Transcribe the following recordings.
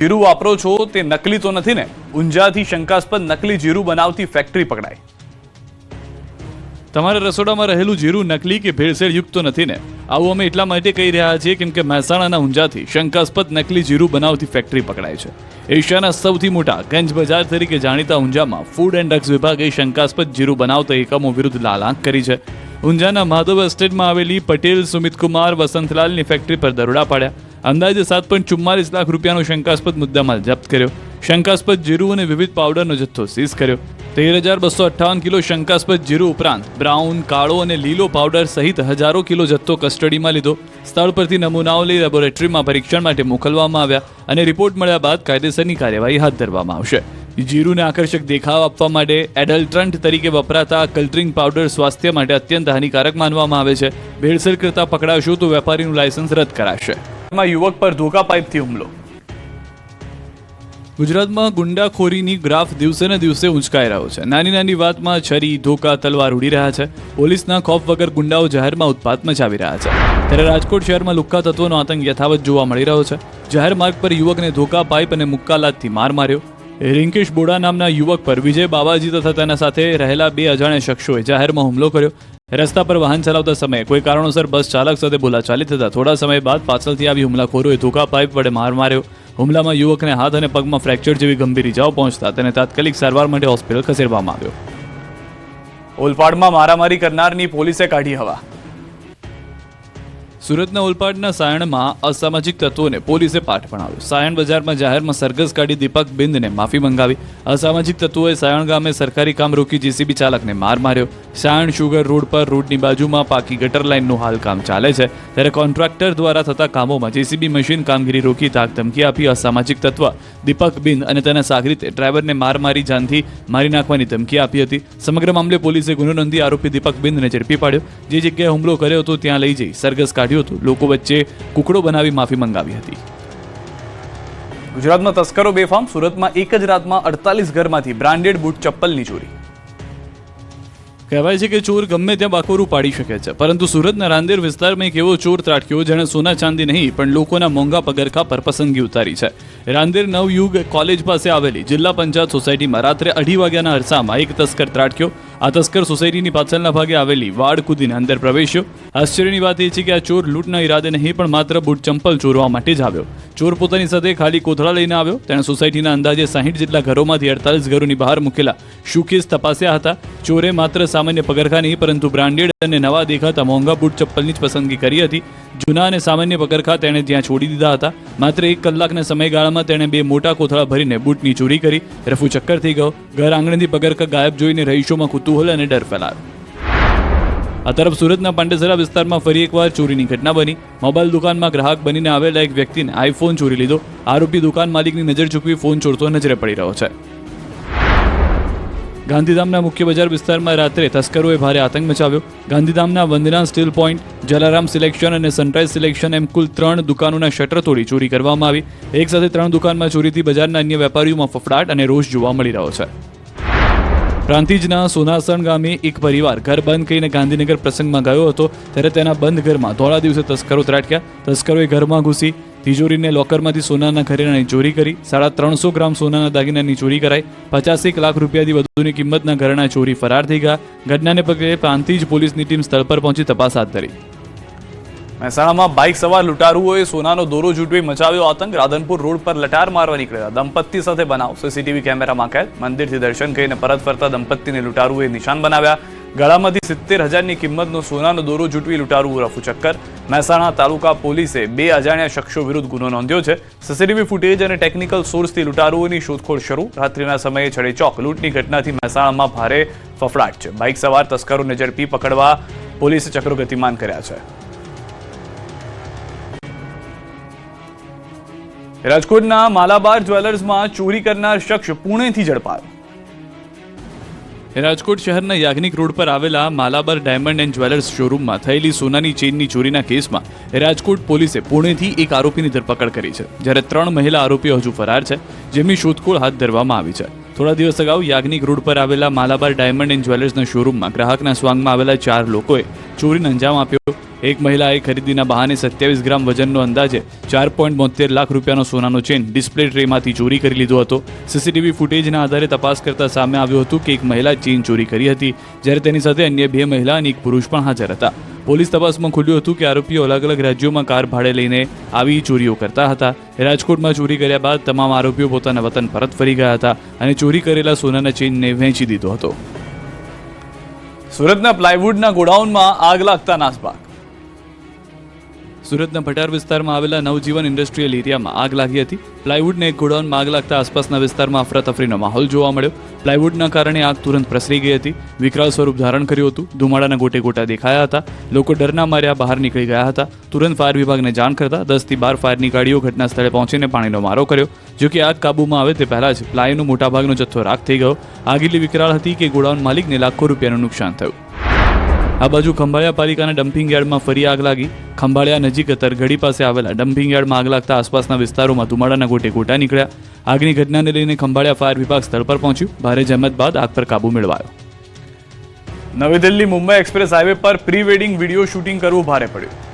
જીરું વાપરો છો તે નકલી તો નથી ને? ઊંઝાથી શંકાસ્પદ નકલી જીરું બનાવતી ફેક્ટરી પકડાઈ। તમારા રસોડામાં રહેલું જીરું નકલી કે ભેળસેળ યુક્ત તો નથી ને? આવું અમે એટલા માટે કહી રહ્યા છીએ કેમ કે મહેસાણાના ઊંઝાથી શંકાસ્પદ નકલી જીરું બનાવતી ફેક્ટરી પકડાઈ છે। એશિયાના સૌથી મોટા ગંજ બજાર તરીકે જાણીતા ઊંઝામાં ફૂડ એન્ડ ડ્રગ્સ વિભાગે શંકાસ્પદ જીરું બનાવતા એકમો વિરુદ્ધ લાલ આંખ કરી છે। ઊંઝાના માધવ એસ્ટેટમાં આવેલી પટેલ સુમિતકુમાર વસંતલાલની ફેક્ટરી પર દરોડા પાડ્યા। અંદાજે 7.44 લાખ રૂપિયાનો શંકાસ્પદ મુદ્દામાલ જપ્ત કર્યો। શંકાસ્પદ જીરું અને વિવિધ પાવડરનો જથ્થો સીઝ કર્યો। 13,258 કિલો શંકાસ્પદ જીરું ઉપરાંત બ્રાઉન, કાળો અને લીલો પાવડર સહિત હજારો કિલો જથ્થો કસ્ટડીમાં લીધો। સ્થળ પરથી નમૂનાઓ લઈ લેબોરેટરીમાં પરીક્ષણ માટે મોકલવામાં આવ્યા અને રિપોર્ટ મળ્યા બાદ કાયદેસરની કાર્યવાહી હાથ ધરવામાં આવશે। જીરુને આકર્ષક દેખાવ આપવા માટે એડલ્ટ્રન્ટ તરીકે વપરાતા કલ્ટરિંગ પાવડર સ્વાસ્થ્ય માટે અત્યંત હાનિકારક માનવામાં આવે છે। ભેળસેળ કરતા પકડાશો તો વેપારીનું લાયસન્સ રદ કરાશે। યુવક પર ધોકા પાઇપથી હુમલો। ગુજરાતમાં ગુંડાખોરીની ગ્રાફ દિવસે ને દિવસે ઉંચકાઈ રહ્યો છે। નાની નાની વાતમાં છરી, ધોકા, તલવાર ઉડી રહ્યા છે। પોલીસના ખોફ વગર ગુંડાઓ જાહેરમાં ઉત્પાત મચાવી રહ્યા છે। ત્યારે રાજકોટ શહેરમાં લુખ્ખા તત્વોનો આતંક યથાવત જોવા મળી રહ્યો છે। જાહેર માર્ગ પર યુવકને ધોકા પાઇપ અને મુક્કા લાતથી માર માર્યો। રિંકેશ બોડા નામના યુવક પર વિજય બાબાજી તથા તેના સાથે રહેલા 2 અજાણ્યા શખ્સોએ જાહેરમાં હુમલો કર્યો। રસ્તા પર વાહન ચલાવતા સમયે કોઈ કારણોસર બસ ચાલક સાથે બોલાચાલી થતા થોડા સમય બાદ પાછળથી આવી હુમલાખોરોએ ધોકા પાઇપ વડે માર માર્યો। હુમલામાં યુવકને હાથ અને પગમાં ફ્રેક્ચર જેવી ગંભીર ઇજાઓ પહોંચતા તેને તાત્કાલિક સારવાર માટે હોસ્પિટલ ખસેડવામાં આવ્યો। ઓલપાડમાં મારામારી કરનારની પોલીસે કાઢી હવા। સુરતના ઓલપાડના સાયણમાં અસામાજિક તત્વોને પોલીસે પાઠ ભણાવ્યો। સાયણ બજારમાં જાહેરમાં સરઘસ કાઢી દીપક બિંદને માફી મંગાવી। અસામાજિક તત્વોએ સાયણ ગામે સરકારી કામ રોકી જેસીબી ચાલકને માર માર્યો। સાયણ શુગર રોડ પર રોડની બાજુમાં પાકી ગટર લાઇનનું હાલ કામ ચાલે છે, ત્યારે કોન્ટ્રાક્ટર દ્વારા થતા કામોમાં જેસીબી મશીન કામગીરી રોકી તાક ધમકી આપી અસામાજિક તત્વ દીપક બિંદ અને તેના સાગરીતે ડ્રાઈવરને મારી જાનથી મારી નાખવાની ધમકી આપી હતી। સમગ્ર મામલે પોલીસે ગુનો નોંધી આરોપી દીપક બિંદને ઝડપી પાડ્યો। જે જગ્યાએ હુમલો કર્યો હતો ત્યાં લઈ જઈ સરઘસ કાઢ્યો હતો। લોકો વચ્ચે કુકડો બનાવી માફી મંગાવી હતી। ગુજરાતમાં તસ્કરો બેફામ। સુરતમાં એક જ રાતમાં 48 ઘરમાંથી બ્રાન્ડેડ બૂટ ચપ્પલની ચોરી। કહેવાય છે કે ચોર ગમે ત્યાં બાકોરું પાડી શકે છે, પરંતુ સુરતના રાંદેર વિસ્તારમાં એક એવો ચોર ત્રાટક્યો જેણે સોના ચાંદી નહીં પણ લોકોના મોંઘા પગરખા પર પસંદગી ઉતારી છે। રાંદેર નવયુગ કોલેજ પાસે આવેલી જિલ્લા પંચાયત સોસાયટીમાં રાત્રે 2:30 વાગ્યાના અરસામાં એક તસ્કર ત્રાટક્યો। આ તસ્કર સોસાયટીની પાછળના ભાગે આવેલી વાડ કૂદીને અંદર પ્રવેશ્યો। આશ્ચર્યની વાત એ છે કે આ ચોર લૂંટના ઈરાદે નહીં પણ માત્ર બૂટ ચંપલ ચોરવા માટે જ આવ્યો। ચોર પોતાની સાથે ખાલી કોથળા લઈને આવ્યો। તેણે સોસાયટીના અંદાજે 60 જેટલા ઘરોમાંથી 48 ઘરોની બહાર મૂકેલા શૂકેસ તપાસ્યા હતા। ચોરે માત્ર સામાન્ય પગરખા નહીં પરંતુ બ્રાન્ડેડ અને નવા દેખાતા મોંઘા બૂટ ચપ્પલની જ પસંદગી કરી હતી। જૂના અને સામાન્ય પગરખા તેણે ત્યાં છોડી દીધા હતા। માત્ર 1 કલાકના સમયગાળામાં તેણે 2 મોટા કોથળા ભરીને બૂટની ચોરી કરી। રફુ ચક્કર થઈ ગયો। ઘર આંગણેથી પગરખા ગાયબ જોઈને રહીશોમાં કુતૂહલ અને ડર ફેલાયો। આ તરફ સુરતના પાંડેસરા વિસ્તારમાં ફરી એકવાર ચોરીની ઘટના બની। મોબાઈલ દુકાનમાં ગ્રાહક બનીને આવેલા એક વ્યક્તિને આઈફોન ચોરી લીધો। આરોપી દુકાન માલિકની નજર ચૂકવી ફોન ચોરતો નજરે પડી રહ્યો છે। ગાંધીધામના મુખ્ય બજાર વિસ્તારમાં રાત્રે તસ્કરોએ ભારે આતંક મચાવ્યો। ગાંધીધામના વંદના સ્ટીલ પોઈન્ટ, જલારામ સિલેક્શન અને સનરાઈઝ સિલેક્શન એમ કુલ 3 દુકાનોના શટર તોડી ચોરી કરવામાં આવી। એક સાથે 3 દુકાનમાં ચોરીથી બજારના અન્ય વેપારીઓમાં ફફડાટ અને રોષ જોવા મળી રહ્યો છે। પ્રાંતિજના સોનાસણ ગામે એક પરિવાર ઘર બંધ કરીને ગાંધીનગર પ્રસંગમાં ગયો હતો, ત્યારે તેના બંધ ઘરમાં ધોળા દિવસે તસ્કરો ત્રાટક્યા। તસ્કરોએ ઘરમાં ઘૂસી તિજોરીને લોકરમાંથી સોનાના ઘરેણાની ચોરી કરી। 350 ગ્રામ સોનાના દાગીનાની ચોરી કરાઈ। 85 લાખ રૂપિયાથી વધુની કિંમતના ઘરેણા ચોરી ફરાર થઈ ગયા। ઘટનાને પગલે પ્રાંતિજ પોલીસની ટીમ સ્થળ પર પહોંચી તપાસ હાથ ધરી। મહેસાણામાં બાઇક સવાર લૂંટારુઓએ સોનાનો દોરો ઝૂંટવી મચાવ્યો આતંક। રાધનપુર રોડ પર લટાર મારવા નીકળેલા દંપતી સાથે બનાવ સીસીટીવી કેમેરામાં કેદ। મંદિરથી દર્શન કરીને પરત ફરતા દંપતીને લૂંટારુઓએ નિશાન બનાવ્યા। ગળામાંથી 70,000ની કિંમતનો સોનાનો દોરો ઝૂંટવી લૂંટારુઓ રફુ ચક્કર। મહેસાણા તાલુકા પોલીસે 2 અજાણ્યા શખ્સો વિરુદ્ધ ગુનો નોંધ્યો છે। સીસીટીવી ફૂટેજ અને ટેકનિકલ સોર્સથી લૂંટારુઓની શોધખોળ શરૂ। રાત્રિના સમયે છડેચોક લૂંટની ઘટનાથી મહેસાણામાં ભારે ફફડાટ છે। બાઇક સવાર તસ્કરોને ઝડપી પકડવા પોલીસે ચક્રો ગતિમાન કર્યા છે। રાજકોટના માલાબાર જ્વેલર્સમાં ચોરી કરનાર શખ્સ પુણેથી ઝડપાયો। રાજકોટ શહેરના યાજ્ઞિક રોડ પર આવેલા માલાબાર ડાયમંડ એન્ડ જ્વેલર્સ શોરૂમમાં થયેલી સોનાની ચેનની ચોરીના કેસમાં રાજકોટ પોલીસે પુણેથી એક આરોપીની ધરપકડ કરી છે, જ્યારે 3 મહિલા આરોપીઓ હજુ ફરાર છે, જેમની શોધખોળ હાથ ધરવામાં આવી છે। થોડા દિવસ અગાઉ યાજ્ઞિક રોડ પર આવેલા માલાબાર ડાયમંડ એન્ડ જ્વેલર્સના શોરૂમમાં ગ્રાહકના સ્વાંગમાં આવેલા 4 લોકોએ ચોરીને અંજામ આપ્યો। એક મહિલાએ ખરીદીના બહાને 27 ગ્રામ વજનનો અંદાજે 4.72 લાખ રૂપિયાનો સોનાનો ચેન ડિસ્પ્લે ટ્રેમાંથી ચોરી કરી લીધો હતો. સીસીટીવી ફૂટેજના આધારે તપાસ કરતા સામે આવ્યું હતું કે એક મહિલા ચેન ચોરી કરી હતી, જ્યારે તેની સાથે અન્ય 2 મહિલા અને એક પુરુષ પણ હાજર હતા. પોલીસ તપાસમાં ખુલ્યું હતું કે આરોપીઓ અલગ અલગ રાજ્યોમાં કાર ભાડે લઈને આવી ચોરીઓ કરતા હતા. રાજકોટમાં ચોરી કર્યા બાદ તમામ આરોપીઓ પોતાના વતન પરત ફરી ગયા હતા અને ચોરી કરેલા સોનાના ચેનને વેચી દીધો હતો. સુરતના પ્લાયવુડના ગોડાઉનમાં આગ લાગતા નાસભાગ. સુરતના ભટાર વિસ્તારમાં આવેલા નવજીવન ઇન્ડસ્ટ્રીયલ એરિયામાં આગ લાગી હતી. પ્લાયવુડના એક ગોડાઉનમાં આગ લાગતા આસપાસના વિસ્તારમાં અફરાતફરીનો માહોલ જોવા મળ્યો. પ્લાયવુડના કારણે આગ તુરંત પ્રસરી ગઈ હતી. વિકરાળ સ્વરૂપ ધારણ કર્યું હતું. ધુમાડાના ગોટે ગોટા દેખાયા હતા. લોકો ડરના માર્યા બહાર નીકળી ગયા હતા. તુરંત ફાયર વિભાગને જાણ કરતા 10 થી 12 ફાયરની ગાડીઓ ઘટના સ્થળે પહોંચીને પાણીનો મારો કર્યો. જો કે આગ કાબૂમાં આવે તે પહેલા જ પ્લાયનો મોટાભાગનો જથ્થો રાખ થઈ ગયો. આગ એટલી વિકરાળ હતી કે ગોડાઉન માલિકને લાખો રૂપિયાનું નુકસાન થયું. આ બાજુ ખંભાળિયા પાલિકાના ડમ્પિંગ યાર્ડમાં ફરી આગ લાગી. ખંભાળિયા નજીક તરઘડી પાસે આવેલા ડમ્પિંગ યાર્ડમાં આગ લાગતા આસપાસના વિસ્તારોમાં ધુમાડાના ગોટે ગોટા નીકળ્યા. આગની ઘટનાને લઈને ખંભાળિયા ફાયર વિભાગ સ્થળ પર પહોંચ્યું. ભારે જહેમત બાદ આગ પર કાબુ મેળવાયો. નવી દિલ્હી મુંબઈ એક્સપ્રેસ હાઈવે પર પ્રી વેડિંગ વિડીયો શૂટિંગ કરવું ભારે પડ્યું.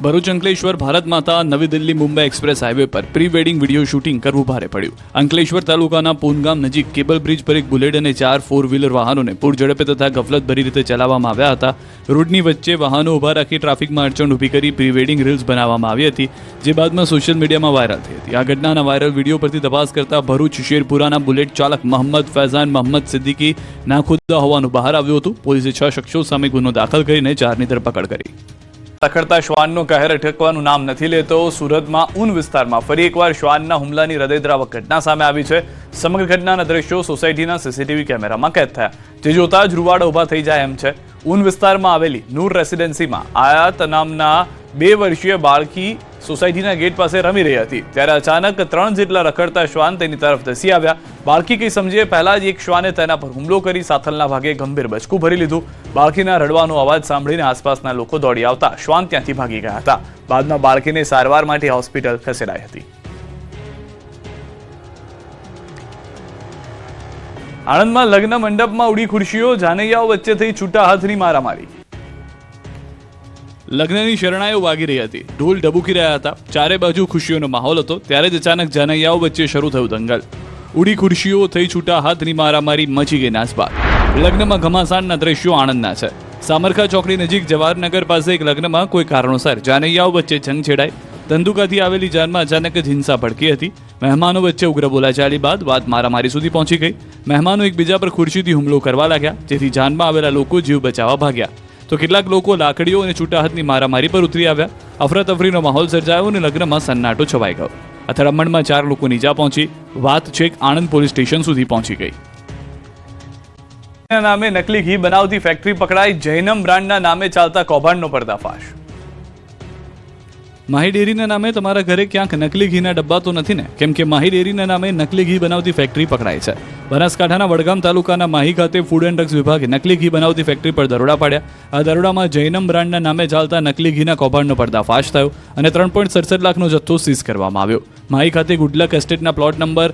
ભરૂચ અંકલેશ્વર ભારત માતા નવી દિલ્હી મુંબઈ એક્સપ્રેસ હાઈવે પર પ્રી વેડિંગ વિડીયો શૂટિંગ કરવું ભારે પડ્યું. અંકલેશ્વર તાલુકાના પૂનગામ નજીક કેબલ બ્રિજ પર એક બુલેટ અને 4 4-વ્હીલર વાહનોને પૂર ઝડપે તથા ગફલતભરી રીતે ચલાવવામાં આવ્યા હતા. રોડની વચ્ચે વાહનો ઊભા રાખી ટ્રાફિકમાં અડચણ ઊભી કરી પ્રી વેડિંગ રીલ્સ બનાવવામાં આવી હતી, જે બાદમાં સોશિયલ મીડિયામાં વાયરલ થઈ હતી. આ ઘટનાના વાયરલ વિડીયો પરથી તપાસ કરતા ભરૂચ શેરપુરાના બુલેટ ચાલક મોહમ્મદ ફૈઝાન મોહમ્મદ સિદ્દીકી નાખુદા હોવાનું બહાર આવ્યું હતું. પોલીસે 6 શખ્સો સામે ગુનો દાખલ કરીને 4ની ધરપકડ કરી. રખડતા શ્વાનનો કહેર અટકવાનું નામ નથી લેતો. સુરતમાં ઊન વિસ્તારમાં ફરી એકવાર શ્વાનના હુમલાની હૃદયદ્રાવક ઘટના સામે આવી છે. સમગ્ર ઘટનાના દ્રશ્યો સોસાયટીના સીસીટીવી કેમેરામાં કેદ થયા, જે જોતા જ રૂવાડા ઊભા થઈ જાય એમ છે. ઊન વિસ્તારમાં આવેલી નૂર રેસિડેન્સીમાં આયાત નામના 2 વર્ષીય બાળકી સોસાયટીના ગેટ પાસે રમી રહી હતી, ત્યારે અચાનક 3 જેટલા રખડતા શ્વાન તેની તરફ ધસી આવ્યા. બાળકી કંઈ સમજે પહેલા જ એક શ્વાને તેના પર હુમલો કરી સાથલના ભાગે ગંભીર બચકું ભરી લીધું. બાળકીના રડવાનો અવાજ સાંભળીને આસપાસના લોકો દોડી આવતા શ્વાન ત્યાંથી ભાગી ગયા હતા. બાદમાં બાળકીને સારવાર માટે હોસ્પિટલ ખસેડાઈ હતી. આણંદમાં લગ્ન મંડપમાં ઉડી ખુરશીઓ, જાનૈયાઓ વચ્ચે થઈ છૂટા હાથની મારામારી. લગ્નની શરણાઈઓ વાગી રહી હતી, ઢોલ ડબુકી રહ્યા હતા, ચારે બાજુ ખુશીઓનો માહોલ હતો, ત્યારે જ અચાનક જાનૈયાઓ વચ્ચે શરૂ થયું દંગલ. ઉડી ખુરશીઓ, થઈ છૂટા હાથની મારામારી, મચી ગઈ નાસભાગ. લગ્નમાં ઘમાસાણના દ્રશ્યો આણંદના છે. સામરખા ચોકડી નજીક જવાહરનગર પાસે એક લગ્નમાં કોઈ કારણોસર જાનૈયાઓ વચ્ચે જંગ છેડાઈ. ધંધુકાથી આવેલી જાનમાં અચાનક જ હિંસા ભડકી હતી. મહેમાનો વચ્ચે ઉગ્ર બોલાચાલી બાદ વાત મારામારી સુધી પહોંચી ગઈ. મહેમાનો એકબીજા પર ખુરશીથી હુમલો કરવા લાગ્યા, જેથી જાનમાં આવેલા લોકો જીવ બચાવવા ભાગ્યા. તો કેટલાક લોકો લાકડીઓ અને છૂટા હાથની મારામારી પર ઉતરી આવ્યા. અફરાતફરીનો માહોલ સર્જાયો અને લગ્નમાં સન્નાટો છવાઈ ગયો. અથડામણમાં 4 લોકોને ઈજા પહોંચી. વાત છેક આણંદ પોલીસ સ્ટેશન સુધી પહોંચી ગઈ. નામે નકલી ઘી બનાવતી ફેક્ટરી પકડાઈ. જૈનમ બ્રાન્ડના નામે ચાલતા કૌભાંડનો પર્દાફાશ. માહી ડેરીના નામે તમારા ઘરે ક્યાંક નકલી ઘીના ડબ્બા તો નથી ને? કેમ કે માહી ડેરીના નામે નકલી ઘી બનાવતી ફેક્ટરી પકડાઈ છે. બનાસકાંઠાના વડગામ તાલુકાના માહી ખાતે ફૂડ એન્ડ ડ્રગ્સ વિભાગે નકલી ઘી બનાવતી ફેક્ટરી પર દરોડા પાડ્યા. આ દરોડામાં જૈનમ બ્રાન્ડના નામે ચાલતા નકલી ઘીના કૌભાંડનો પર્દાફાશ થયો અને 3.67 લાખનો જથ્થો સીઝ કરવામાં આવ્યો. માહી ખાતે ગુડલક એસ્ટેટના પ્લોટ નંબર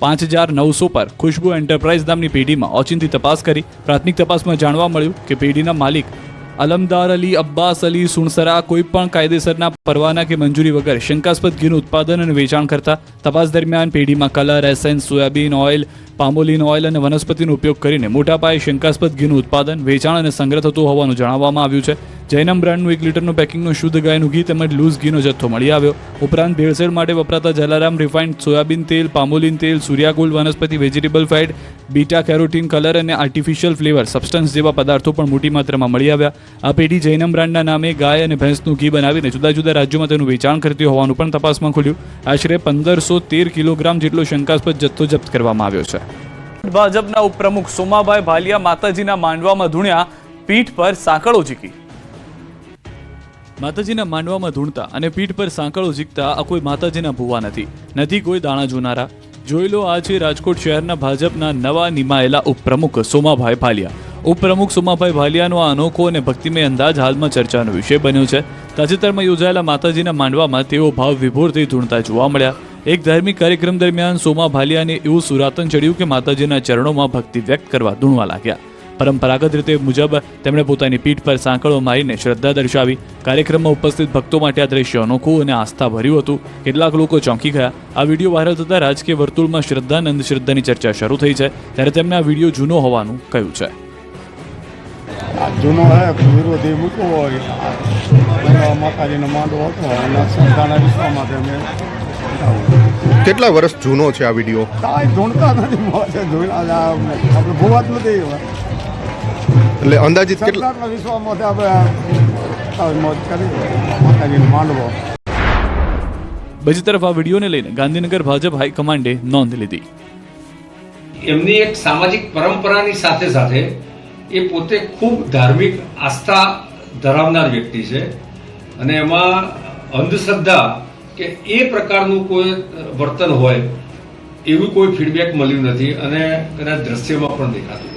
5900 પર ખુશ્બુ એન્ટરપ્રાઇઝ નામની પેઢીમાં ઓચિંતી તપાસ કરી. પ્રાથમિક તપાસમાં જાણવા મળ્યું કે પેઢીના માલિક અલમદાર અલી અબ્બાસ અલી સુણસરા કોઈ પણ કાયદેસરના પરવાના કે મંજૂરી વગર શંકાસ્પદ ઘીનું ઉત્પાદન અને વેચાણ કરતા. તપાસ દરમિયાન પેઢીમાં colour, essence, soybean oil, palmolein oil અને વનસ્પતિનો ઉપયોગ કરીને મોટા પાયે શંકાસ્પદ ઘીનું ઉત્પાદન, વેચાણ અને સંગ્રહ થતું હોવાનું જણાવવામાં આવ્યું છે. જૈનમ બ્રાન્ડનું 1 લીટરનું પેકિંગનું શુદ્ધ ગાયનું ઘી તેમજ લૂઝ ઘીનો જથ્થો મળી આવ્યો. ઉપરાંત ભેળસેળ માટે વપરાતા જલારામ રિફાઇન્ડ સોયાબીન તેલ, પામોલિન તેલ, સૂર્યાકુલ વનસ્પતિ vegetable fat, beta carotene, colour અને આર્ટિફિશિયલ ફ્લેવર સબસ્ટન્સ જેવા પદાર્થો પણ મોટી માત્રામાં મળી આવ્યા. આ પેઢી જૈનમ બ્રાન્ડના નામે ગાય અને ભેંસનું ઘી બનાવીને જુદા જુદા રાજ્યોમાં તેનું વેચાણ કરતી હોવાનું પણ તપાસમાં ખુલ્યું. આશરે 1513 કિલોગ્રામ જેટલો શંકાસ્પદ જથ્થો જપ્ત કરવામાં આવ્યો છે. ભાજપના ઉપપ્રમુખ સોમાભાઈ ભાલિયા માતાજીના માંડવામાં ધૂણ્યા, પીઠ પર સાંકળો ઝીકી. માતાજીના માંડવામાં ધૂણતા અને પીઠ પર સાંકળો ઝીકતા આ કોઈ માતાજીના ભૂવા નથી કોઈ દાણા જોનારા. જોઈ લો, આ છે રાજકોટ શહેરના ભાજપના નવા નિમાયેલા ઉપપ્રમુખ સોમાભાઈ ભાલિયા. ઉપપ્રમુખ સોમાભાઈ ભાલિયાનો આ અનોખો અને ભક્તિમય અંદાજ હાલમાં ચર્ચાનો વિષય બન્યો છે. તાજેતરમાં યોજાયેલા માતાજીના માંડવામાં તેઓ ભાવ વિભોર થઈ ધૂણતા જોવા મળ્યા. એક ધાર્મિક કાર્યક્રમ દરમિયાન સોમા ભાલિયાને એવું સુરાતન ચડ્યું કે માતાજીના ચરણોમાં ભક્તિ વ્યક્ત કરવા ધૂણવા લાગ્યા. પરંપરાગત રીતે મુજબ તેમણે પોતાની પીઠ પર સાંકળો મારીને શ્રદ્ધા દર્શાવી. કાર્યક્રમમાં ઉપસ્થિત ભક્તો માટે આ દ્રશ્ય અનોખું અને આસ્થા ભર્યું હતું. કેટલાક લોકો ચોંકી ગયા. આ વિડીયો વાયરલ થતા રાજકીય વર્તુળમાં શ્રદ્ધાની ચર્ચા શરૂ થઈ છે. ત્યારે તેમણે આ વિડીયો જૂનો હોવાનું કહ્યું છે. જૂનો વિરોધી મૂકવો હોય માતાજીનો માંડવો હતો અને શ્રદ્ધાના વિશ્વા માટે અમે કેટલા વર્ષ જૂનો છે આ વિડીયો? કાંઈ ઢૂંઢતા નથી, આપણે ભૂવાત નથી. એટલે અંદાજિત કેટલા સરકારના વિશ્વમાંથી આપણે મોજ કરી માતાજીનો માંડવો. બીજી તરફ આ વિડીયોને લઈને ગાંધીનગર ભાજપ હાઈકમાન્ડે નોંધ લીધી. એમની એક સામાજિક પરંપરાની સાથે સાથે એ પોતે ખૂબ ધાર્મિક આસ્થા ધરાવનાર વ્યક્તિ છે અને એમાં અંધશ્રદ્ધા કે એ પ્રકારનું કોઈ વર્તન હોય એવું કોઈ ફીડબેક મળ્યું નથી અને કદાચ દ્રશ્યમાં પણ દેખાતું.